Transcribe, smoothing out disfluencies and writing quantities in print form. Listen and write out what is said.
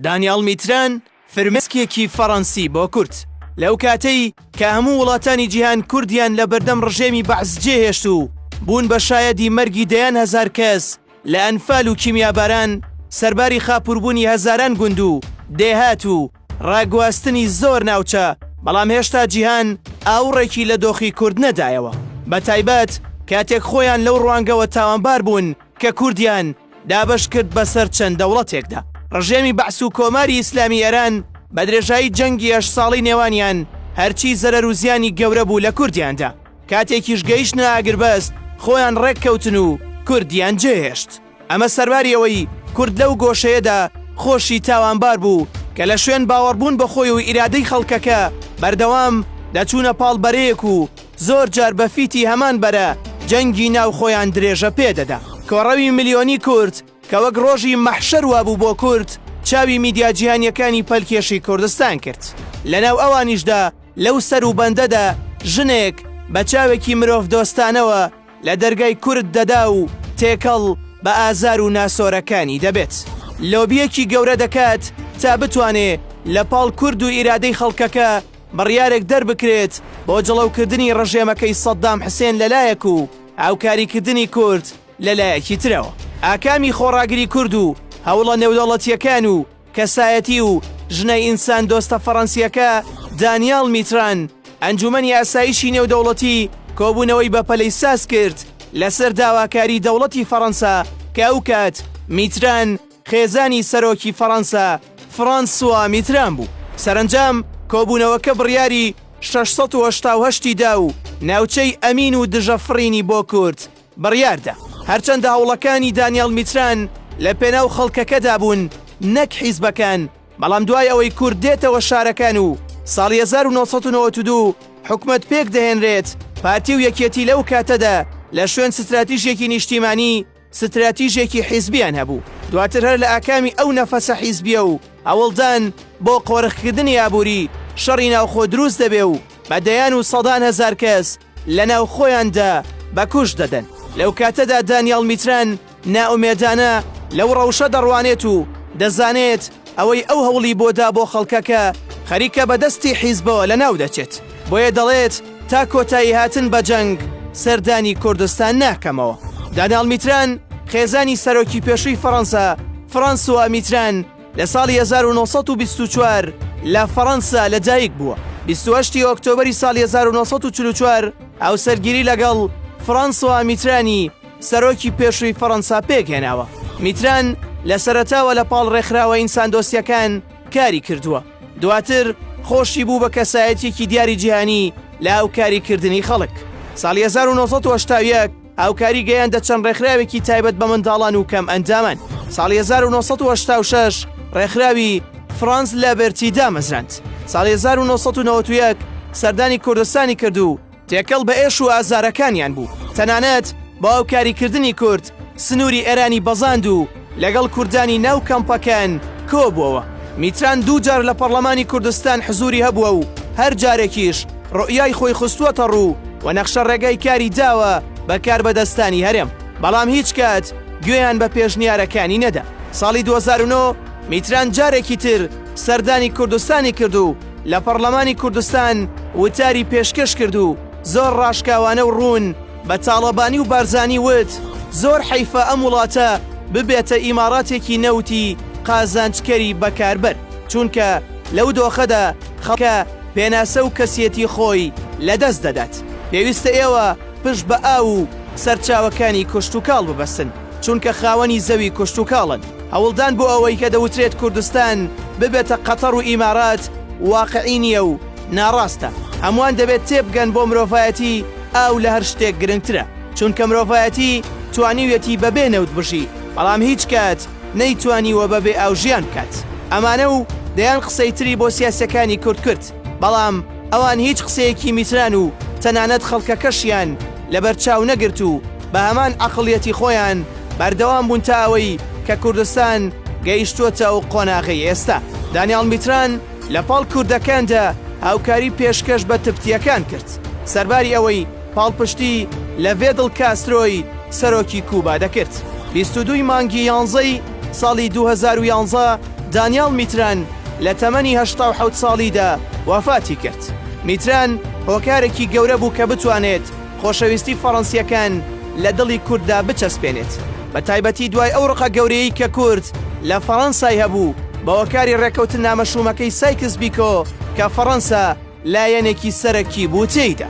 دانیال میتران فرمێسکێکی فەڕەنسی بۆ کورد لەو کاتەی کە هەموو وڵاتانی جیهان کوردیان لە بەردەم ڕژێمی بەعز جێهێشت و بوون بە شایەدی مەرگی دەیان هەزار کەس لە ئەنفال و کیمیاباران سەرباری خاپووربوونی هەزاران گوند و دێهات و ڕاگواستنی زۆر ناوچە، بەڵام هێشتا جیهان ئاوڕێکی لە دۆخی کورد نەدایەوە، بە تایبەت کاتێک خۆیان لەو ڕوانگەوە تاوانبار بوون کە کوردیان دابش کرد بەسەر چەند دەوڵەتێکدا. ڕژێمی بەعس و کۆماری ئیسلامی ئێران بە درێژایی جەنگی 8 ساڵی نێوانیان هەرچی زەرەر و زیانی گەورە بوو لە کوردیاندا. کاتێکیش گەیشتنە ئاگربەست خۆیان ڕێککەوتن و کوردیان جێهێشت. ئەمە سەرباریەوەی کورد لەو گۆشەیەدا خۆشی تاوانبار بوو کە لە شوێن باوەڕبوون بەخۆی و ئیرادەی خەڵکەکە بەردەوام دەچوونە پاڵبەرەیەک و زۆر جار بە فیتی هەمان بەرە جەنگی ناو خۆیان درێژە پێدەدا. کۆڕەوی ملیۆنی کورد کە وەک ڕۆژی مەحشەر وابوو بۆ کورد چاوی میدیا جیهانیەکانی پەلکێشی کوردستان کرد. لەناو ئەوانیشدا لەو سەر و بەندەدا ژنێک بە چاوێکی مرۆڤ دۆستانەوە لە دەرگای کورد دەدا و تێکەڵ بە ئازار و ناسۆرەکانی دەبێت. لۆبیەکی گەورە دەکات تا بتوانێ لە پاڵ کورد و ئیرادەی خەڵکەکە بڕیارێک دەربکرێت بۆ جڵەوکردنی ڕژێمەکەی سەدام حوسێن لەلایەک و هاوکاریکردنی کورد لەلایەکی ترەوە. ئاکامی خۆڕاگری کورد و هەوڵە نێودەوڵەتیەکان و کەسایەتی و ژنەی ئینسان دۆستە فەڕەنسیەکە دانیال میتران ئەنجومەنی ئاسایشی نێودەوڵەتی کۆبوونەوەی بە پەلەی ساز کرد لەسەر داواکاری دەوڵەتی فەڕەنسا کە ئەو کات میتران خێزانی سەرۆکی فەڕەنسا فرانسوا میتران بوو. سەرنجام کۆبوونەوەکە بڕیاری 688 دا و ناوچەی ئەمین و دژەفڕینی بۆ کورد بڕیاردا. هەرچەندە هەوڵەکانی دانیال میتران لە پێناو خەڵکەکەدا بوون نەک حیزبەکان، بەڵام دوای ئەوەی کورد دێتەوە شارەکان و ساڵی 1992 حکومەت پێک دەهێنرێت پارتی و یەکێتی لەو کاتەدا لە شوێن ستراتیژێکی نیشتیمانی ستراتیژێکی حیزبیان هەبوو. دواتر هەر لە ئاکامی ئەو نەفەسە حیزبیە و هەوڵدان بۆ قۆڕخکردنی ئابووری شەڕی ناوخۆ دروست دەبێ و بەدەیان و سەدان هەزار کەس لە ناو خۆیاندا بەکوش دەدەن. لەو کاتەدا دانیال میتران ناومێدانە لەو ڕەوشە دەڕوانێت و دەزانێت ئەوەی ئەو هەوڵی بۆدا بۆ خەڵکەکە خەریکە بەدەستی حیزبەوە لە ناو دەچێت. بۆیە دەڵێت تا کۆتایی هاتن بە جەنگ سەردانی کوردستان ناکەمەوە. دانیال میتران خێزانی سەرۆکی پێشووی فەڕەنسا فرانسوا میتران لە ساڵی 1924 لە فەڕەنسا لەدایک بووە. 28 ئۆکتۆبەری ساڵی 1944 ئەو سەرگیری لەگەڵ فرانسوا میترانی سەرۆکی پێشووی فەڕەنسا پێکهێناوە. میتران لە سەرەتاوە لە پاڵ ڕێکخراوە ئینسان دۆستیەکان کاری کردووە. دواتر خۆشی بوو بە کەسایەتێکی دیاری جیهانی لە هاوکاریکردنی خەڵک. ساڵی 1970 هاوکاری گەیاندە چەند ڕێکخراوێکی تایبەت بە منداڵان و کەم ئەندامان. ساڵی 1986 ڕێکخراوی فرانس لەبەرتی دامەزراند. ساڵی 1991 سەردانی کوردستانی کرد و تێکەڵ بە ئێش و ئازارەکانیان بوو. تەنانەت بە هاوکاریکردنی کورد سنووری ئێرانی بەزاند و لەگەڵ کوردانی ناو کەمپەکان کۆبووەوە. میتران دوو جار لە پەرلەمانی کوردستان حزوری هەبووە و هەر جارێکیش ڕؤیای خۆی خستووەتە ڕوو و نەخشە ڕێگای کاری داوە بەکار بەدەستانی هەرێم، بەڵام هیچ کات گوێیان بە پێشنیارەکانی نەدا. ساڵی 2009 میتران جارێکی تر سەردانی کوردستانی کرد و لە پەرلەمانی کوردستان وتاری پێشکەش کرد و زۆر ڕاشکاوانە و ڕوون بە تاڵەبانی و بارزانی وت زۆر حەیفە ئەم وڵاتە ببێتە ئیماراتێکی نەوتی قازانجکەری بەکاربەر، چونکە لەو دۆخەدا خەڵکە پێناسە و کەسیەتی خۆی لەدەست دەدات. پێویستە ئێوە پشت بە ئاو و سەرچاوەکانی کوشت و کاڵ ببەستن، چونکە خاوەنی زەوی کوشت و کاڵن. هەوڵدان بۆ ئەوەی کە دەوترێت کوردستان ببێتە قەتەر و ئیمارات واقعی نییە و ناڕاستە. هەمووان دەبێت تێبگەن بۆ مرۆڤایەتی ئاو لە هەر شتێک گرنگترە، چونکە مرۆڤایەتی توانیوێتی بەبێ نەوت بژی، بەڵام هیچ کات نەیتوانیوە بەبێ ئاو ژیان بکات. ئەمانە و دەیان قسەی تری بۆ سیاسەکانی کورد کرد، بەڵام ئەوان هیچ قسەیەکی میتران و تەنانەت خەڵکەکەشیان لەبەرچاو نەگرت و بە هەمان عەقڵیەتی خۆیان بەردەوام بوون تا ئەوەی کە کوردستان گەیشتووەتە و قۆناغی ئێستا. دانیال میتران لە پاڵ کوردەکاندا هاوکاری پێشکەش بە تبتیەکان کرد، سەرباری ئەوەی پاڵپشتی لە ڤێدڵ کاسترۆی سەرۆکی کوبا دەکرد. 22 مانگی 11 ساڵی 2011 دانیال میتران لە تەمەنی 1970 ساڵیدا وافاتی کرد. میتران هۆکارێکی گەورە بوو کە بتوانێت خۆشەویستی فەڕەنسیەکان لە دڵی کورددا بچەسپێنێت، بە تایبەتی دوای ئەو ڕقە گەورەیەی کە کورد لە فەڕەنسای هەبوو بە هۆکاری ڕێکەوتن نامەشومەکەی سایکس بیکۆ کە فەڕەنسا لایەنێکی سەرەکی بوو تێیدا.